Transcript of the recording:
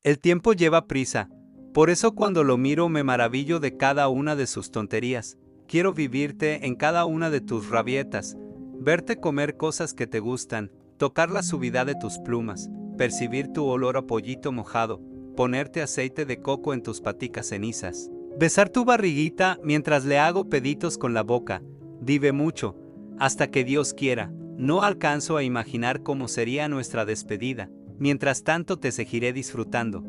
El tiempo lleva prisa, por eso cuando lo miro me maravillo de cada una de sus tonterías. Quiero vivirte en cada una de tus rabietas, verte comer cosas que te gustan, tocar la suavidad de tus plumas, percibir tu olor a pollito mojado, ponerte aceite de coco en tus paticas cenizas, besar tu barriguita mientras le hago peditos con la boca. Vive mucho, hasta que Dios quiera. No alcanzo a imaginar cómo sería nuestra despedida. Mientras tanto te seguiré disfrutando.